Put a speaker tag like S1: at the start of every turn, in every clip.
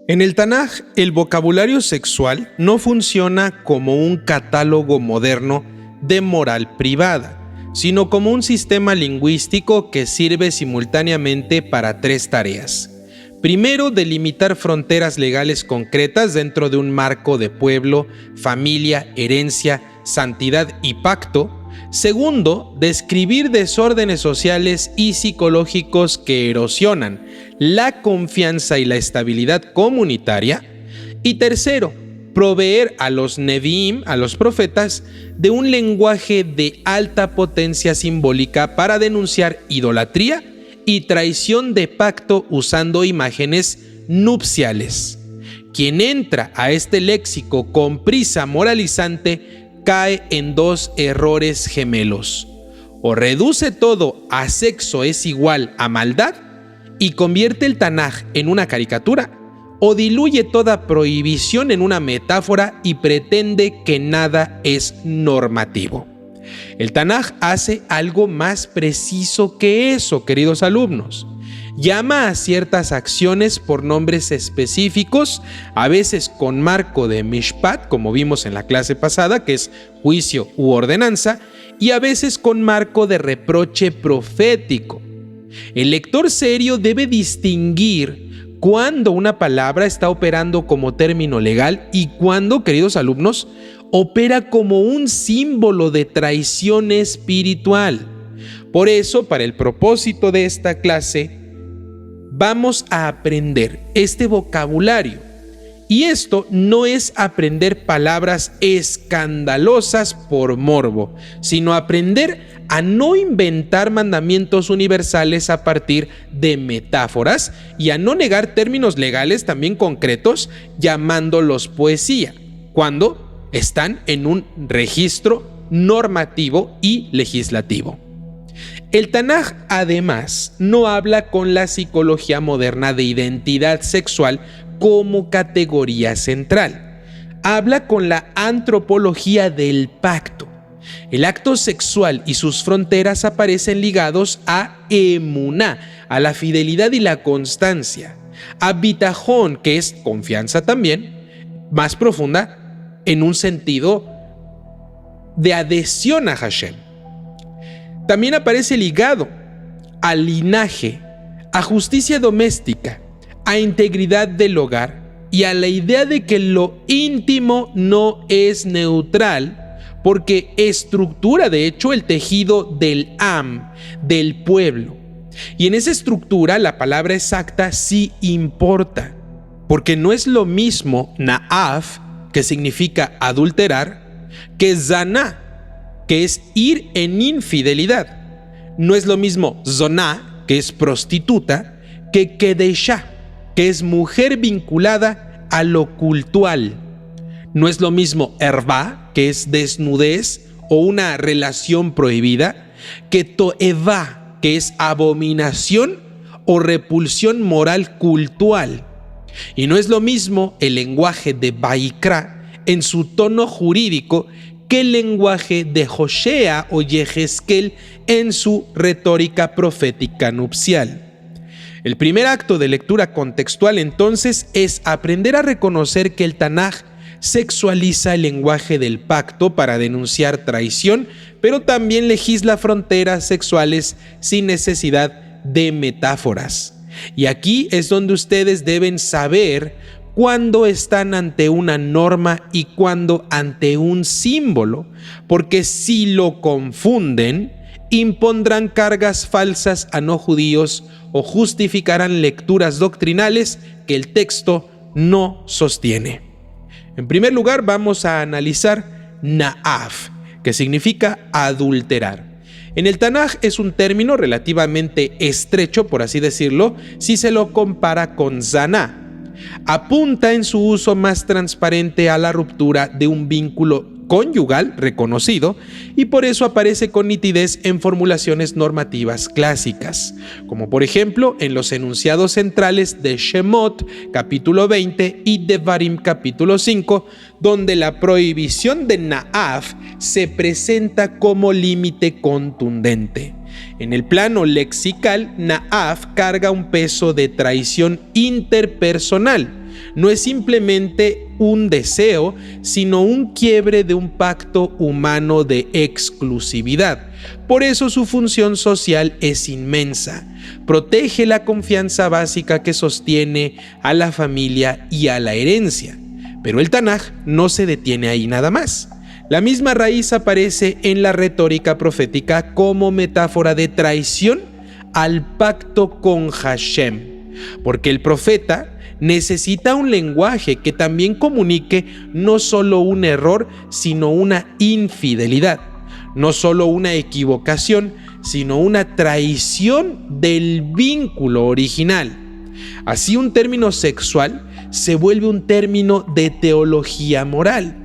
S1: En el Tanaj, el vocabulario sexual no funciona como un catálogo moderno de moral privada, sino como un sistema lingüístico que sirve simultáneamente para tres tareas. Primero, delimitar fronteras legales concretas dentro de un marco de pueblo, familia, herencia, santidad y pacto. Segundo, describir desórdenes sociales y psicológicos que erosionan la confianza y la estabilidad comunitaria. Y tercero, proveer a los Nevi'im, a los profetas, de un lenguaje de alta potencia simbólica para denunciar idolatría y traición de pacto usando imágenes nupciales. Quien entra a este léxico con prisa moralizante cae en dos errores gemelos: o reduce todo a sexo es igual a maldad y convierte el Tanaj en una caricatura, o diluye toda prohibición en una metáfora y pretende que nada es normativo. El Tanaj hace algo más preciso que eso, queridos alumnos. Llama a ciertas acciones por nombres específicos, a veces con marco de mishpat, como vimos en la clase pasada, que es juicio u ordenanza, y a veces con marco de reproche profético. El lector serio debe distinguir cuándo una palabra está operando como término legal y cuándo, queridos alumnos, opera como un símbolo de traición espiritual. Por eso, para el propósito de esta clase, vamos a aprender este vocabulario. Y esto no es aprender palabras escandalosas por morbo, sino aprender a no inventar mandamientos universales a partir de metáforas y a no negar términos legales también concretos llamándolos poesía, cuando están en un registro normativo y legislativo. El Tanaj, además, no habla con la psicología moderna de identidad sexual como categoría central. Habla con la antropología del pacto. El acto sexual y sus fronteras aparecen ligados a emuná, a la fidelidad y la constancia, a bitajón, que es confianza también, más profunda, en un sentido de adhesión a Hashem. También aparece ligado al linaje, a justicia doméstica, a integridad del hogar y a la idea de que lo íntimo no es neutral, porque estructura de hecho el tejido del del pueblo. Y en esa estructura la palabra exacta sí importa, porque no es lo mismo na'af, que significa adulterar, que zaná, que es ir en infidelidad. No es lo mismo zoná, que es prostituta, que kedeshá, que es mujer vinculada a lo cultual. No es lo mismo ervá, que es desnudez o una relación prohibida, que toevá, que es abominación o repulsión moral cultual. Y no es lo mismo el lenguaje de Vaikra en su tono jurídico que el lenguaje de Joshea o Yehezkel en su retórica profética nupcial. El primer acto de lectura contextual entonces es aprender a reconocer que el Tanaj sexualiza el lenguaje del pacto para denunciar traición, pero también legisla fronteras sexuales sin necesidad de metáforas. Y aquí es donde ustedes deben saber cuándo están ante una norma y cuándo ante un símbolo, porque si lo confunden, impondrán cargas falsas a no judíos o justificarán lecturas doctrinales que el texto no sostiene. En primer lugar, vamos a analizar na'af, que significa adulterar. En el Tanaj es un término relativamente estrecho, por así decirlo, si se lo compara con zaná. Apunta en su uso más transparente a la ruptura de un vínculo conyugal reconocido y por eso aparece con nitidez en formulaciones normativas clásicas, como por ejemplo en los enunciados centrales de Shemot capítulo 20 y Devarim capítulo 5, donde la prohibición de Na'af se presenta como límite contundente. En el plano lexical, Na'af carga un peso de traición interpersonal, no es simplemente un deseo, sino un quiebre de un pacto humano de exclusividad. Por eso su función social es inmensa. Protege la confianza básica que sostiene a la familia y a la herencia. Pero el Tanaj no se detiene ahí nada más. La misma raíz aparece en la retórica profética como metáfora de traición al pacto con Hashem, porque el profeta necesita un lenguaje que también comunique no solo un error, sino una infidelidad, no solo una equivocación, sino una traición del vínculo original. Así, un término sexual se vuelve un término de teología moral.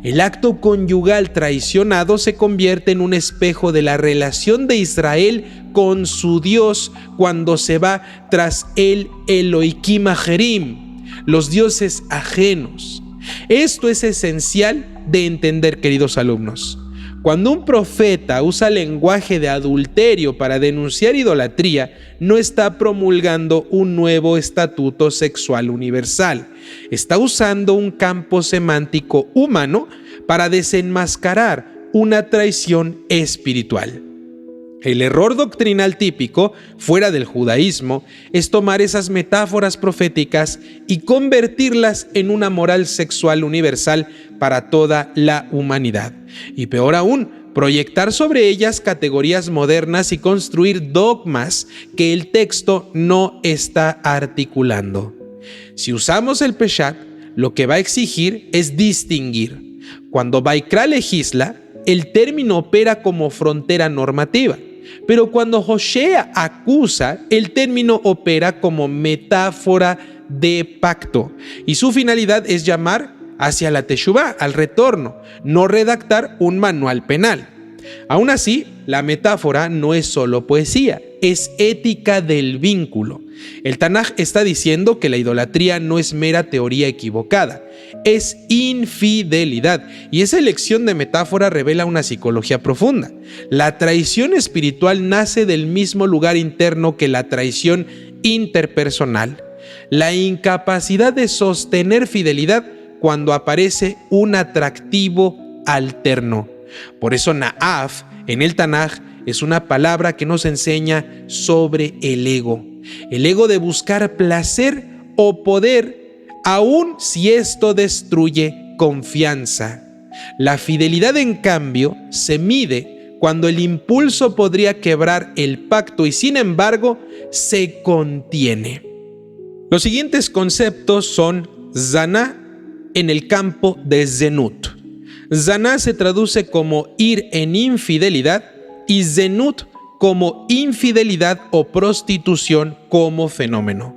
S1: El acto conyugal traicionado se convierte en un espejo de la relación de Israel con su Dios cuando se va tras el Elohim Ajerim, los dioses ajenos. Esto es esencial de entender, queridos alumnos. Cuando un profeta usa lenguaje de adulterio para denunciar idolatría, no está promulgando un nuevo estatuto sexual universal. Está usando un campo semántico humano para desenmascarar una traición espiritual. El error doctrinal típico, fuera del judaísmo, es tomar esas metáforas proféticas y convertirlas en una moral sexual universal para toda la humanidad. Y peor aún, proyectar sobre ellas categorías modernas y construir dogmas que el texto no está articulando. Si usamos el Peshat, lo que va a exigir es distinguir. Cuando Baikra legisla, el término opera como frontera normativa. Pero cuando Hosea acusa, el término opera como metáfora de pacto y su finalidad es llamar hacia la teshuvá, al retorno, no redactar un manual penal. Aún así, la metáfora no es solo poesía, es ética del vínculo. El Tanaj está diciendo que la idolatría no es mera teoría equivocada, es infidelidad, y esa elección de metáfora revela una psicología profunda. La traición espiritual nace del mismo lugar interno que la traición interpersonal, la incapacidad de sostener fidelidad cuando aparece un atractivo alterno. Por eso Naaf en el Tanaj es una palabra que nos enseña sobre el ego de buscar placer o poder, aun si esto destruye confianza. La fidelidad, en cambio, se mide cuando el impulso podría quebrar el pacto y sin embargo se contiene. Los siguientes conceptos son Zaná en el campo de Zenut. Zaná se traduce como ir en infidelidad y Zenut como infidelidad o prostitución como fenómeno.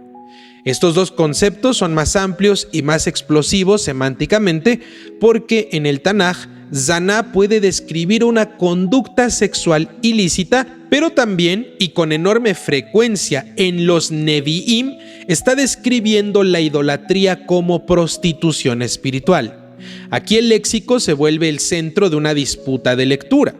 S1: Estos dos conceptos son más amplios y más explosivos semánticamente porque en el Tanaj, Zaná puede describir una conducta sexual ilícita, pero también, y con enorme frecuencia en los Nevi'im, está describiendo la idolatría como prostitución espiritual. Aquí el léxico se vuelve el centro de una disputa de lectura.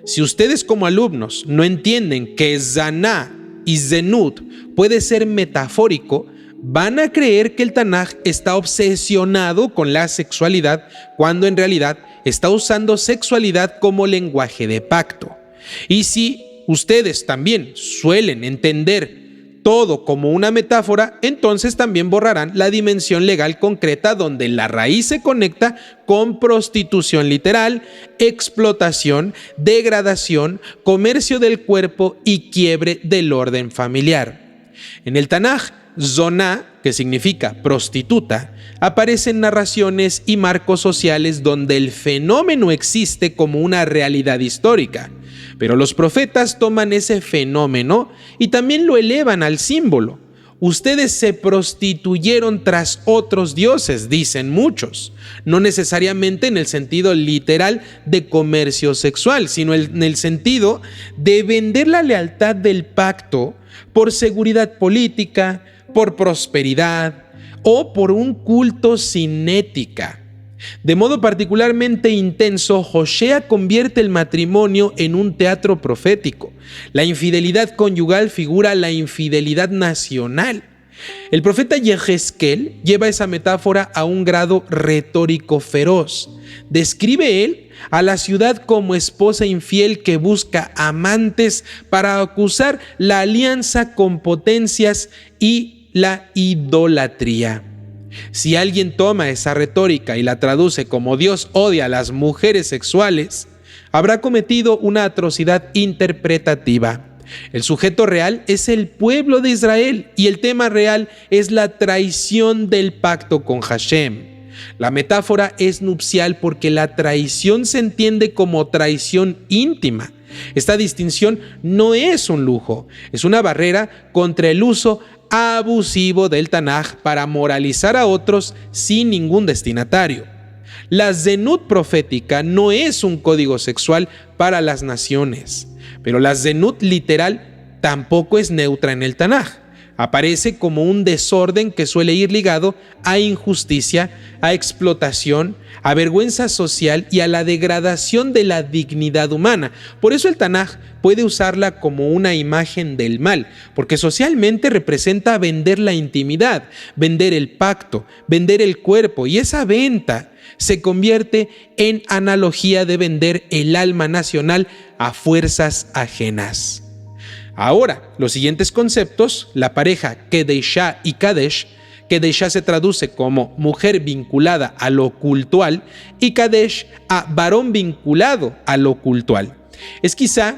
S1: Si ustedes como alumnos no entienden que Zaná y Zenut puede ser metafórico, van a creer que el Tanaj está obsesionado con la sexualidad cuando en realidad está usando sexualidad como lenguaje de pacto. Y si ustedes también suelen entender todo como una metáfora, entonces también borrarán la dimensión legal concreta donde la raíz se conecta con prostitución literal, explotación, degradación, comercio del cuerpo y quiebre del orden familiar. En el Tanaj, Zoná, que significa prostituta, aparece en narraciones y marcos sociales donde el fenómeno existe como una realidad histórica. Pero los profetas toman ese fenómeno y también lo elevan al símbolo. Ustedes se prostituyeron tras otros dioses, dicen muchos. No necesariamente en el sentido literal de comercio sexual, sino en el sentido de vender la lealtad del pacto por seguridad política, por prosperidad o por un culto sin ética. De modo particularmente intenso, Hosea convierte el matrimonio en un teatro profético. La infidelidad conyugal figura la infidelidad nacional. El profeta Yehezkel lleva esa metáfora a un grado retórico feroz. Describe él a la ciudad como esposa infiel que busca amantes para acusar la alianza con potencias y la idolatría. Si alguien toma esa retórica y la traduce como Dios odia a las mujeres sexuales, habrá cometido una atrocidad interpretativa. El sujeto real es el pueblo de Israel y el tema real es la traición del pacto con Hashem. La metáfora es nupcial porque la traición se entiende como traición íntima. Esta distinción no es un lujo, es una barrera contra el uso abusivo del Tanaj para moralizar a otros sin ningún destinatario. La zenut profética no es un código sexual para las naciones, pero la zenut literal tampoco es neutra en el Tanaj. Aparece como un desorden que suele ir ligado a injusticia, a explotación, a vergüenza social y a la degradación de la dignidad humana. Por eso el Tanaj puede usarla como una imagen del mal, porque socialmente representa vender la intimidad, vender el pacto, vender el cuerpo, y esa venta se convierte en analogía de vender el alma nacional a fuerzas ajenas. Ahora, los siguientes conceptos, la pareja Kedeshá y Kadesh. Kedeshá se traduce como mujer vinculada a lo cultual y Kadesh a varón vinculado a lo cultual. Es quizá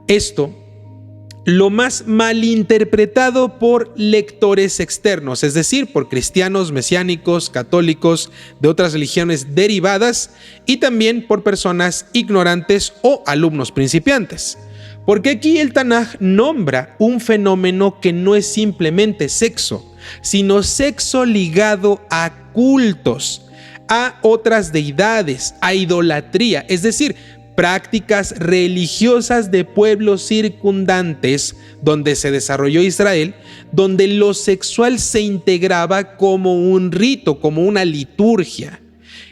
S1: esto lo más malinterpretado por lectores externos, es decir, por cristianos, mesiánicos, católicos, de otras religiones derivadas y también por personas ignorantes o alumnos principiantes. Porque aquí el Tanaj nombra un fenómeno que no es simplemente sexo, sino sexo ligado a cultos, a otras deidades, a idolatría, es decir, prácticas religiosas de pueblos circundantes donde se desarrolló Israel, donde lo sexual se integraba como un rito, como una liturgia.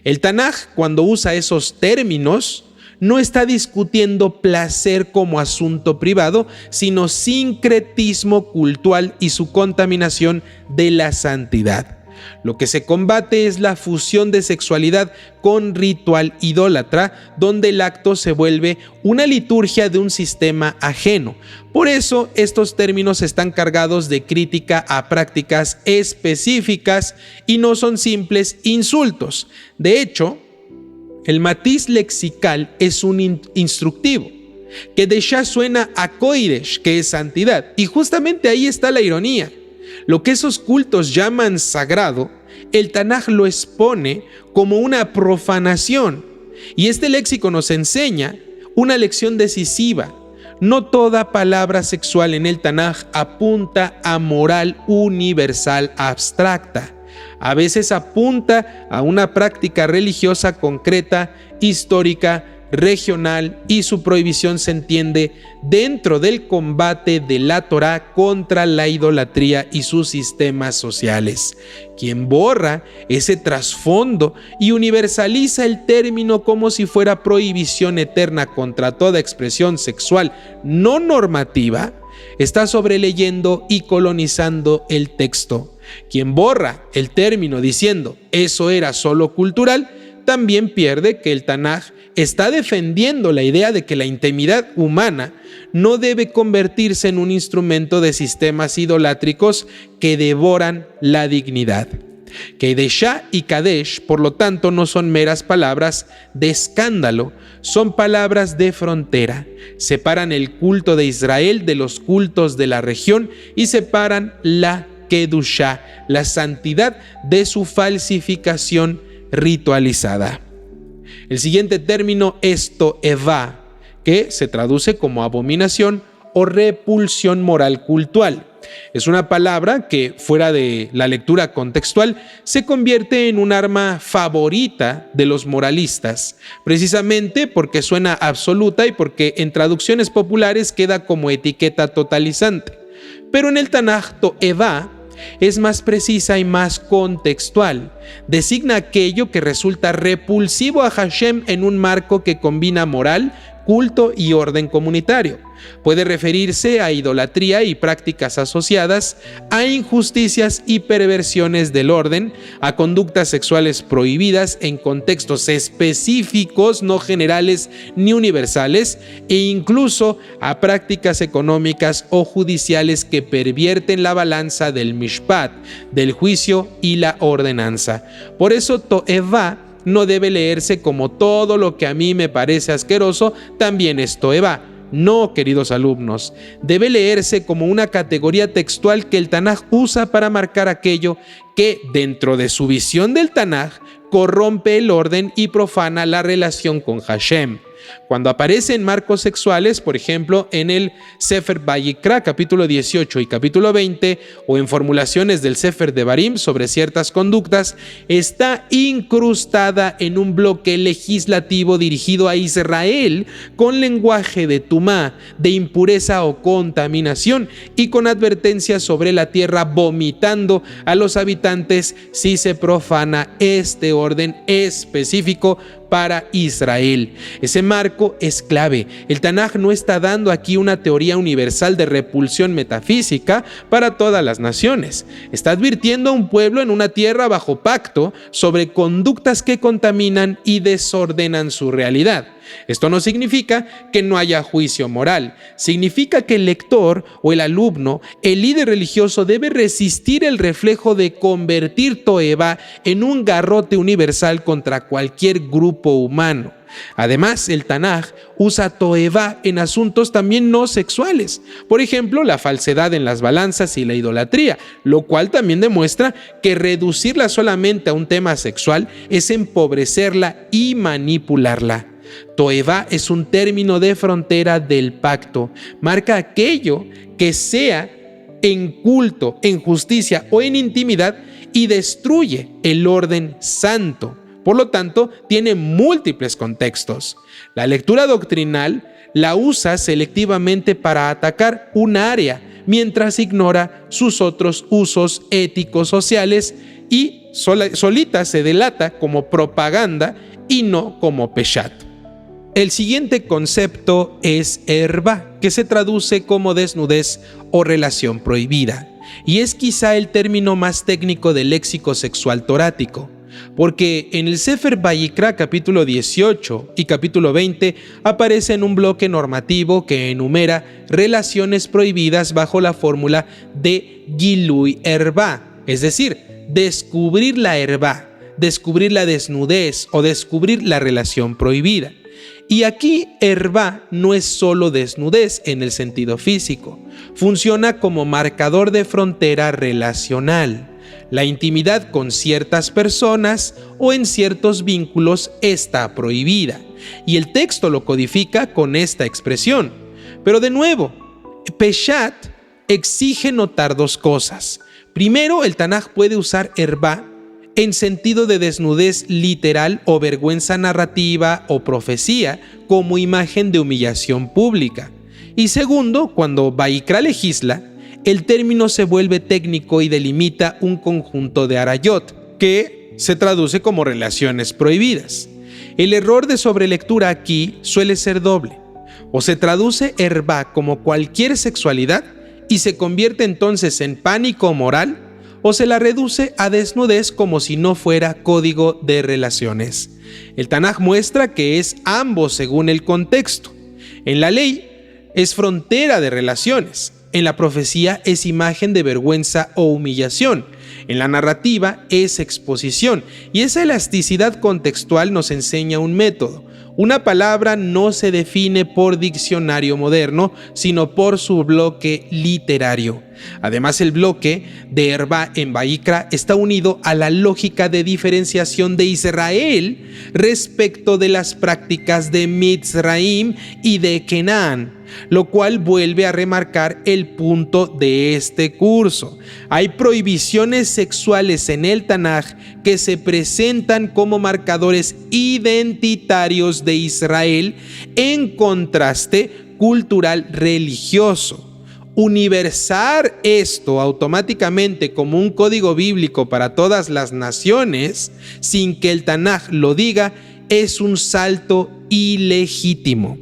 S1: El Tanaj, cuando usa esos términos, no está discutiendo placer como asunto privado, sino sincretismo cultural y su contaminación de la santidad. Lo que se combate es la fusión de sexualidad con ritual idólatra, donde el acto se vuelve una liturgia de un sistema ajeno. Por eso, estos términos están cargados de crítica a prácticas específicas y no son simples insultos. De hecho, el matiz lexical es un instructivo. Kedeshá suena a Koidesh, que es santidad, y justamente ahí está la ironía. Lo que esos cultos llaman sagrado, el Tanaj lo expone como una profanación. Y este léxico nos enseña una lección decisiva. No toda palabra sexual en el Tanaj apunta a moral universal abstracta. A veces apunta a una práctica religiosa concreta, histórica, regional, y su prohibición se entiende dentro del combate de la Torá contra la idolatría y sus sistemas sociales. Quien borra ese trasfondo y universaliza el término como si fuera prohibición eterna contra toda expresión sexual no normativa, está sobreleyendo y colonizando el texto. Quien borra el término diciendo eso era solo cultural, también pierde que el Tanaj está defendiendo la idea de que la intimidad humana no debe convertirse en un instrumento de sistemas idolátricos que devoran la dignidad. Kedeshá y Kadesh, por lo tanto, no son meras palabras de escándalo, son palabras de frontera. Separan el culto de Israel de los cultos de la región y separan la Kedushá, la santidad, de su falsificación ritualizada. El siguiente término es toevá, que se traduce como abominación o repulsión moral cultural. Es una palabra que, fuera de la lectura contextual, se convierte en un arma favorita de los moralistas, precisamente porque suena absoluta y porque en traducciones populares queda como etiqueta totalizante. Pero en el Tanaj, toevá es más precisa y más contextual. Designa aquello que resulta repulsivo a Hashem en un marco que combina moral culto y orden comunitario. Puede referirse a idolatría y prácticas asociadas, a injusticias y perversiones del orden, a conductas sexuales prohibidas en contextos específicos, no generales ni universales, e incluso a prácticas económicas o judiciales que pervierten la balanza del mishpat, del juicio y la ordenanza. Por eso to'evá no debe leerse como todo lo que a mí me parece asqueroso también es to'evá. No, queridos alumnos, debe leerse como una categoría textual que el Tanaj usa para marcar aquello que, dentro de su visión del Tanaj, corrompe el orden y profana la relación con Hashem. Cuando aparece en marcos sexuales, por ejemplo, en el Sefer Vayikra, capítulo 18 y capítulo 20, o en formulaciones del Sefer Devarim sobre ciertas conductas, está incrustada en un bloque legislativo dirigido a Israel con lenguaje de tumá, de impureza o contaminación, y con advertencias sobre la tierra vomitando a los habitantes si se profana este orden específico para Israel. Ese marco es clave. El Tanaj no está dando aquí una teoría universal de repulsión metafísica para todas las naciones. Está advirtiendo a un pueblo en una tierra bajo pacto sobre conductas que contaminan y desordenan su realidad. Esto no significa que no haya juicio moral, significa que el lector o el alumno, el líder religioso, debe resistir el reflejo de convertir to'evá en un garrote universal contra cualquier grupo humano. Además, el Tanaj usa to'evá en asuntos también no sexuales, por ejemplo, la falsedad en las balanzas y la idolatría, lo cual también demuestra que reducirla solamente a un tema sexual es empobrecerla y manipularla. To'evá es un término de frontera del pacto. Marca aquello que sea en culto, en justicia o en intimidad y destruye el orden santo. Por lo tanto, tiene múltiples contextos. La lectura doctrinal la usa selectivamente para atacar un área, mientras ignora sus otros usos éticos sociales y solita se delata como propaganda y no como peshat. El siguiente concepto es ervá, que se traduce como desnudez o relación prohibida, y es quizá el término más técnico del léxico sexual torático, porque en el Sefer Vayikra capítulo 18 y capítulo 20 aparece en un bloque normativo que enumera relaciones prohibidas bajo la fórmula de Gilui ervá, es decir, descubrir la ervá, descubrir la desnudez o descubrir la relación prohibida. Y aquí ervá no es solo desnudez en el sentido físico, funciona como marcador de frontera relacional. La intimidad con ciertas personas o en ciertos vínculos está prohibida, y el texto lo codifica con esta expresión. Pero de nuevo, peshat exige notar dos cosas. Primero, el Tanaj puede usar ervá en sentido de desnudez literal o vergüenza narrativa o profecía como imagen de humillación pública. Y segundo, cuando Vayikra legisla, el término se vuelve técnico y delimita un conjunto de arayot, que se traduce como relaciones prohibidas. El error de sobrelectura aquí suele ser doble. O se traduce ervá como cualquier sexualidad y se convierte entonces en pánico moral, o se la reduce a desnudez como si no fuera código de relaciones. El Tanaj muestra que es ambos según el contexto. En la ley es frontera de relaciones, en la profecía es imagen de vergüenza o humillación, en la narrativa es exposición, y esa elasticidad contextual nos enseña un método. Una palabra no se define por diccionario moderno, sino por su bloque literario. Además, el bloque de ervá en Vayikra está unido a la lógica de diferenciación de Israel respecto de las prácticas de Mitzraim y de Canaán, lo cual vuelve a remarcar el punto de este curso. Hay prohibiciones sexuales en el Tanaj que se presentan como marcadores identitarios de Israel en contraste cultural religioso. Universar esto automáticamente como un código bíblico para todas las naciones, sin que el Tanaj lo diga, es un salto ilegítimo.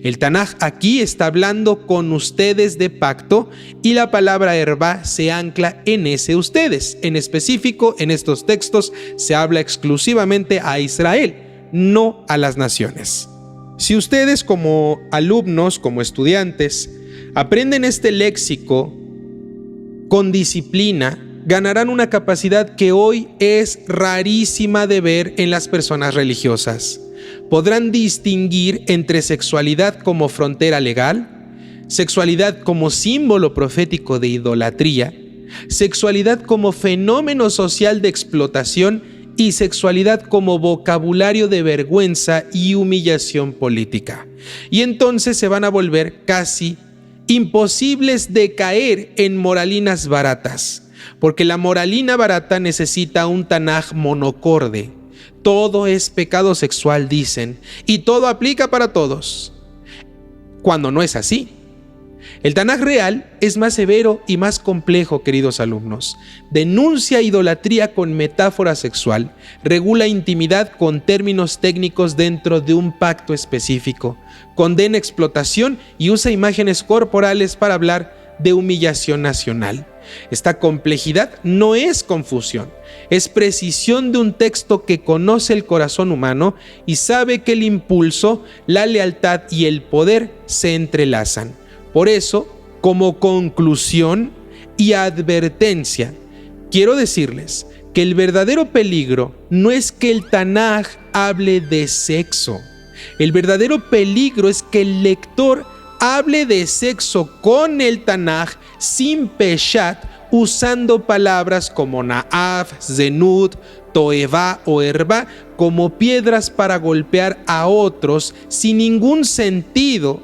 S1: El Tanaj aquí está hablando con ustedes de pacto y la palabra herba se ancla en ese ustedes. En específico, en estos textos se habla exclusivamente a Israel, no a las naciones. Si ustedes como alumnos, como estudiantes, aprenden este léxico con disciplina, ganarán una capacidad que hoy es rarísima de ver en las personas religiosas. Podrán distinguir entre sexualidad como frontera legal, sexualidad como símbolo profético de idolatría, sexualidad como fenómeno social de explotación y sexualidad como vocabulario de vergüenza y humillación política. Y entonces se van a volver casi imposibles de caer en moralinas baratas, porque la moralina barata necesita un Tanaj monocorde. Todo es pecado sexual, dicen, y todo aplica para todos, cuando no es así. El Tanaj real es más severo y más complejo, queridos alumnos. Denuncia idolatría con metáfora sexual, regula intimidad con términos técnicos dentro de un pacto específico, condena explotación y usa imágenes corporales para hablar de humillación nacional. Esta complejidad no es confusión, es precisión de un texto que conoce el corazón humano y sabe que el impulso, la lealtad y el poder se entrelazan. Por eso, como conclusión y advertencia, quiero decirles que el verdadero peligro no es que el Tanaj hable de sexo. El verdadero peligro es que el lector hable de sexo con el Tanaj sin peshat, usando palabras como na'af, zenud, toeva o herba como piedras para golpear a otros sin ningún sentido,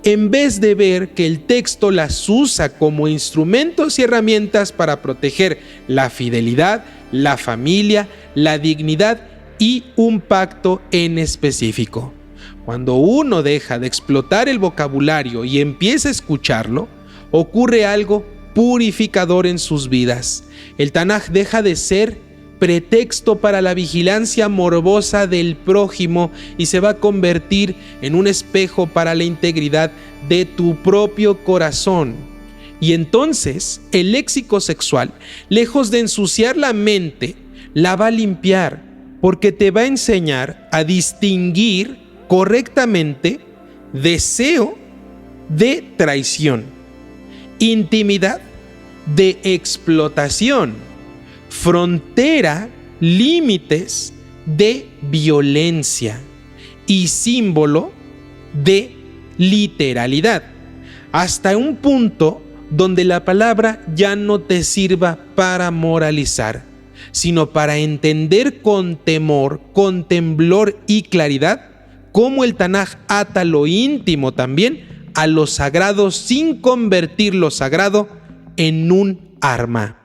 S1: en vez de ver que el texto las usa como instrumentos y herramientas para proteger la fidelidad, la familia, la dignidad y un pacto en específico. Cuando uno deja de explotar el vocabulario y empieza a escucharlo, ocurre algo purificador en sus vidas. El Tanaj deja de ser pretexto para la vigilancia morbosa del prójimo y se va a convertir en un espejo para la integridad de tu propio corazón. Y entonces el léxico sexual, lejos de ensuciar la mente, la va a limpiar, porque te va a enseñar a distinguir correctamente deseo de traición, intimidad de explotación, frontera, límites de violencia y símbolo de literalidad, hasta un punto donde la palabra ya no te sirva para moralizar, sino para entender con temor, con temblor y claridad cómo el Tanaj ata lo íntimo también a lo sagrado sin convertir lo sagrado en un arma.